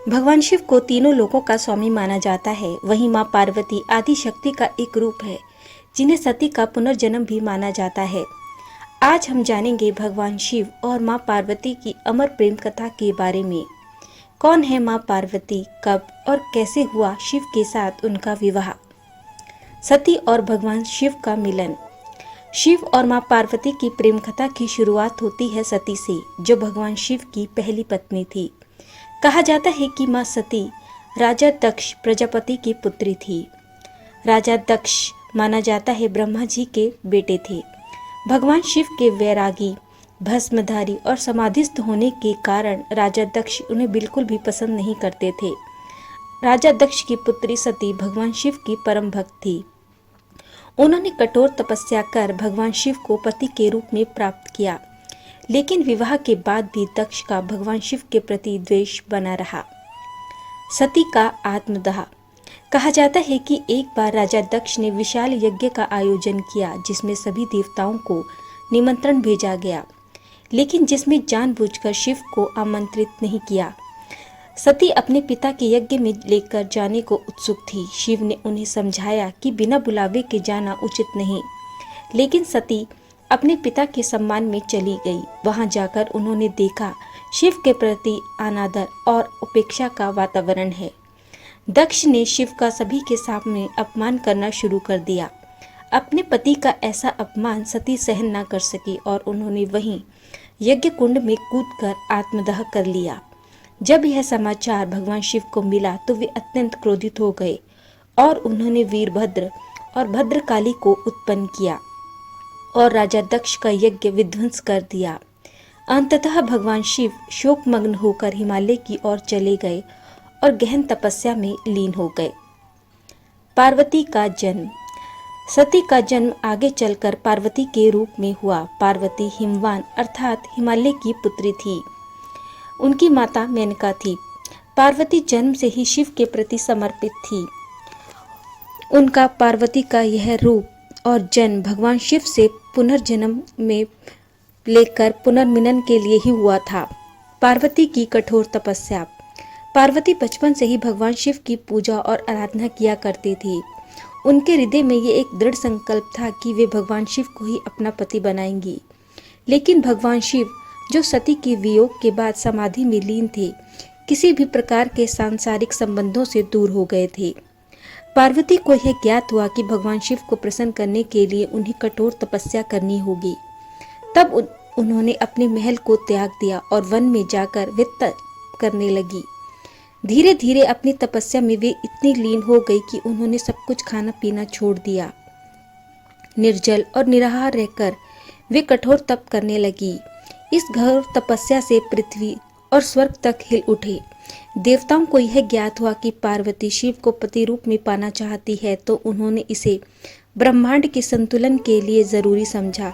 भगवान शिव को तीनों लोकों का स्वामी माना जाता है। वहीं माँ पार्वती आदि शक्ति का एक रूप है, जिन्हें सती का पुनर्जन्म भी माना जाता है। आज हम जानेंगे भगवान शिव और माँ पार्वती की अमर प्रेम कथा के बारे में। कौन है माँ पार्वती, कब और कैसे हुआ शिव के साथ उनका विवाह। सती और भगवान शिव का मिलन। शिव और माँ पार्वती की प्रेम कथा की शुरुआत होती है सती से, जो भगवान शिव की पहली पत्नी थी। कहा जाता है कि माँ सती राजा दक्ष प्रजापति की पुत्री थी। राजा दक्ष माना जाता है ब्रह्मा जी के बेटे थे। भगवान शिव के वैरागी, भस्मधारी और समाधिस्थ होने के कारण राजा दक्ष उन्हें बिल्कुल भी पसंद नहीं करते थे। राजा दक्ष की पुत्री सती भगवान शिव की परम भक्त थी। उन्होंने कठोर तपस्या कर भगवान शिव को पति के रूप में प्राप्त किया, लेकिन विवाह के बाद भी दक्ष का भगवान शिव के प्रति द्वेष बना रहा। सती का आत्मदाह। कहा जाता है कि एक बार राजा दक्ष ने विशाल यज्ञ का आयोजन किया, जिसमें सभी देवताओं को निमंत्रण भेजा गया, लेकिन जिसमें जानबूझकर शिव को आमंत्रित नहीं किया। सती अपने पिता के यज्ञ में लेकर जाने को उत्सुक थी। शिव ने उन्हें समझाया कि बिना बुलावे के जाना उचित नहीं, लेकिन सती अपने पिता के सम्मान में चली गई। वहां जाकर उन्होंने देखा शिव के प्रति अनादर और उपेक्षा का वातावरण है। दक्ष ने शिव का सभी के सामने अपमान करना शुरू कर दिया। अपने पति का ऐसा अपमान सती सहन न कर सकी और उन्होंने वहीं यज्ञ कुंड में कूदकर आत्मदाह कर लिया। जब यह समाचार भगवान शिव को मिला तो वे अत्यंत क्रोधित हो गए और उन्होंने वीरभद्र और भद्रकाली को उत्पन्न किया और राजा दक्ष का यज्ञ विध्वंस कर दिया। अंततः भगवान शिव शोकमग्न होकर हिमालय की ओर चले गए और गहन तपस्या में लीन हो गए। पार्वती का जन्म। सती का जन्म आगे चलकर पार्वती के रूप में हुआ। पार्वती हिमवान अर्थात हिमालय की पुत्री थी। उनकी माता मेनका थी। पार्वती जन्म से ही शिव के प्रति समर्पित थी। उनका पार्वती का यह रूप और जन्म भगवान शिव से पुनर्जन्म में लेकर पुनर्मिलन के लिए ही हुआ था। पार्वती की कठोर तपस्या। पार्वती बचपन से ही भगवान शिव की पूजा और आराधना किया करती थी। उनके हृदय में ये एक दृढ़ संकल्प था कि वे भगवान शिव को ही अपना पति बनाएंगी। लेकिन भगवान शिव, जो सती के वियोग के बाद समाधि में लीन थे, किसी भी प्रकार के सांसारिक संबंधों से दूर हो गए थे। पार्वती को यह ज्ञात हुआ कि भगवान शिव को प्रसन्न करने के लिए उन्हें कठोर तपस्या करनी होगी। तब उन्होंने अपने महल को त्याग दिया और वन में जाकर वे तप करने लगी। धीरे धीरे अपनी तपस्या में वे इतनी लीन हो गई कि उन्होंने सब कुछ खाना पीना छोड़ दिया। निर्जल और निराहार रहकर वे कठोर तप करने लगी। इस घोर तपस्या से पृथ्वी और स्वर्ग तक हिल उठे। देवताओं को यह ज्ञात हुआ कि पार्वती शिव को पति रूप में पाना चाहती है, तो उन्होंने इसे ब्रह्मांड के संतुलन के लिए जरूरी समझा,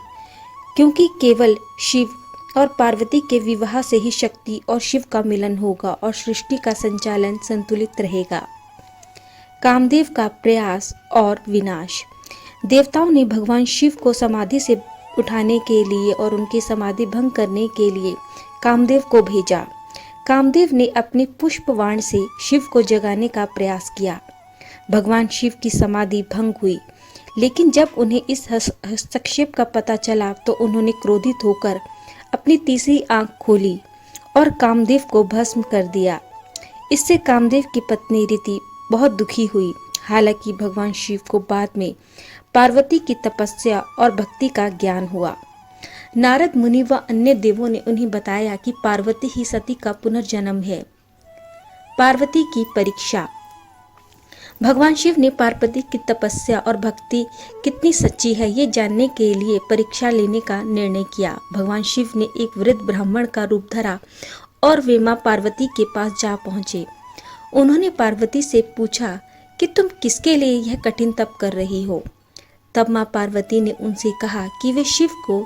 क्योंकि केवल शिव और पार्वती के विवाह से ही शक्ति और शिव का मिलन होगा और सृष्टि का संचालन संतुलित रहेगा। कामदेव का प्रयास और विनाश। देवताओं ने भगवान शिव को समाधि से उठाने के लिए और उनकी समाधि भंग करने के लिए कामदेव को भेजा। कामदेव ने अपने पुष्पवाण से शिव को जगाने का प्रयास किया। भगवान शिव की समाधि भंग हुई, लेकिन जब उन्हें इस हस्तक्षेप का पता चला तो उन्होंने क्रोधित होकर अपनी तीसरी आंख खोली और कामदेव को भस्म कर दिया। इससे कामदेव की पत्नी रीति बहुत दुखी हुई। हालांकि भगवान शिव को बाद में पार्वती की तपस्या और भक्ति का ज्ञान हुआ। नारद मुनि व अन्य देवों ने उन्हें बताया कि पार्वती ही सती का पुनर्जन्म है। पार्वती की परीक्षा। भगवान शिव ने पार्वती की तपस्या और भक्ति कितनी सच्ची है, ये जानने के लिए परीक्षा लेने का निर्णय किया। भगवान शिव ने एक वृद्ध ब्राह्मण का रूप धरा और वे मां पार्वती के पास जा पहुंचे। उन्होंने पार्वती से पूछा कि तुम किसके लिए यह कठिन तप कर रही हो। तब मां पार्वती ने उनसे कहा कि वे शिव को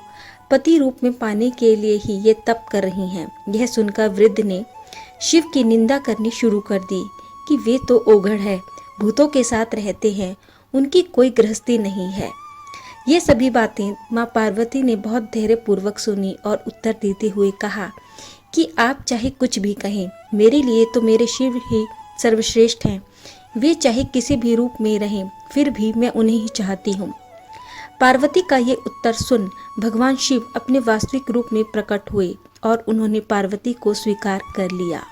पति रूप में पाने के लिए ही ये तप कर रही हैं। यह सुनकर वृद्ध ने शिव की निंदा करनी शुरू कर दी कि वे तो ओघड़ है, भूतों के साथ रहते हैं, उनकी कोई गृहस्थी नहीं है। ये सभी बातें माँ पार्वती ने बहुत धैर्य पूर्वक सुनी और उत्तर देते हुए कहा कि आप चाहे कुछ भी कहें, मेरे लिए तो मेरे शिव ही सर्वश्रेष्ठ हैं। वे चाहे किसी भी रूप में रहें, फिर भी मैं उन्हें ही चाहती हूँ। पार्वती का ये उत्तर सुन भगवान शिव अपने वास्तविक रूप में प्रकट हुए और उन्होंने पार्वती को स्वीकार कर लिया।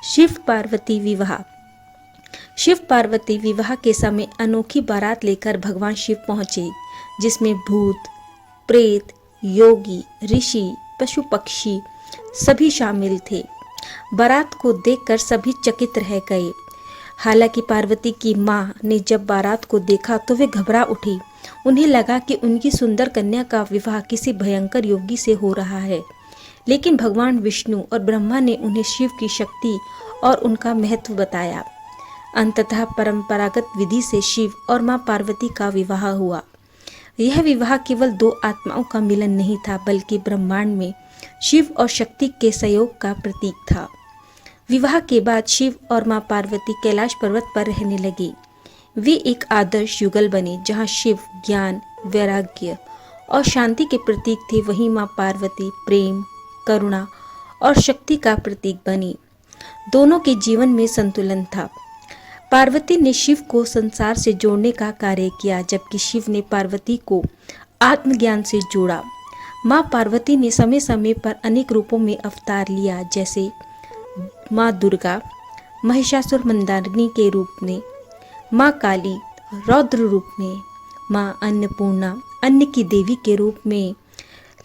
शिव पार्वती विवाह। शिव पार्वती विवाह के समय अनोखी बारात लेकर भगवान शिव पहुंचे, जिसमें भूत, प्रेत, योगी, ऋषि, पशु पक्षी सभी शामिल थे। बारात को देखकर सभी चकित रह गए। हालांकि पार्वती की मां ने जब बारात को देखा तो वे घबरा उठी। उन्हें लगा कि उनकी सुंदर कन्या का विवाह किसी भयंकर योगी से हो रहा है। लेकिन भगवान विष्णु और ब्रह्मा ने उन्हें शिव की शक्ति और उनका महत्व बताया। अंततः परंपरागत विधि से शिव और मां पार्वती का विवाह हुआ। यह विवाह केवल दो आत्माओं का मिलन नहीं था, बल्कि ब्रह्मांड में शिव और शक्ति के सहयोग का प्रतीक था। विवाह के बाद शिव और मां पार्वती कैलाश पर्वत पर रहने लगे। वे एक आदर्श युगल बने, जहां शिव ज्ञान, वैराग्य और शांति के प्रतीक थे, वहीं मां पार्वती प्रेम, करुणा और शक्ति का प्रतीक बनी। दोनों के जीवन में संतुलन था। पार्वती ने शिव को संसार से जोड़ने का कार्य किया, जबकि शिव ने पार्वती को आत्मज्ञान से जोड़ा। मां पार्वती ने समय समय पर अनेक रूपों में अवतार लिया, जैसे मां दुर्गा महिषासुर मंदारिणी के रूप में, मां काली रौद्र रूप में, मां अन्नपूर्णा अन्न की देवी के रूप में,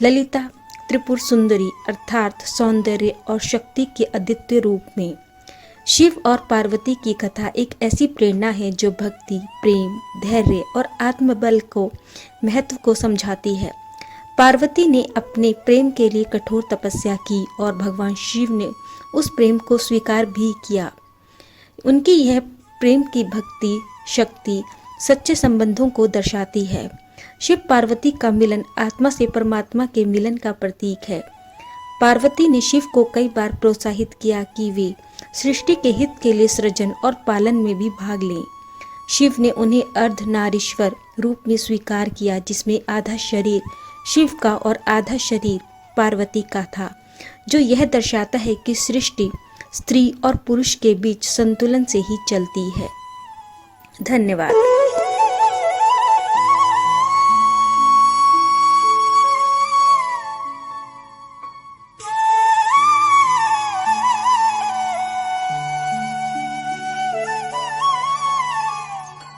ललिता त्रिपुर सुंदरी अर्थात सौंदर्य और शक्ति के अद्वितीय रूप में। शिव और पार्वती की कथा एक ऐसी प्रेरणा है जो भक्ति, प्रेम, धैर्य और आत्मबल को महत्व को समझाती है। पार्वती ने अपने प्रेम के लिए कठोर तपस्या की और भगवान शिव ने उस प्रेम को स्वीकार भी किया। उनकी यह प्रेम की भक्ति शक्ति सच्चे संबंधों को दर्शाती है। शिव पार्वती का मिलन आत्मा से परमात्मा के मिलन का प्रतीक है। पार्वती ने शिव को कई बार प्रोत्साहित किया कि वे सृष्टि के हित के लिए सृजन और पालन में भी भाग लें। शिव ने उन्हें अर्धनारीश्वर रूप में स्वीकार किया, जिसमें आधा शरीर शिव का और आधा शरीर पार्वती का था, जो यह दर्शाता है कि सृष्टि स्त्री और पुरुष के बीच संतुलन से ही चलती है। धन्यवाद।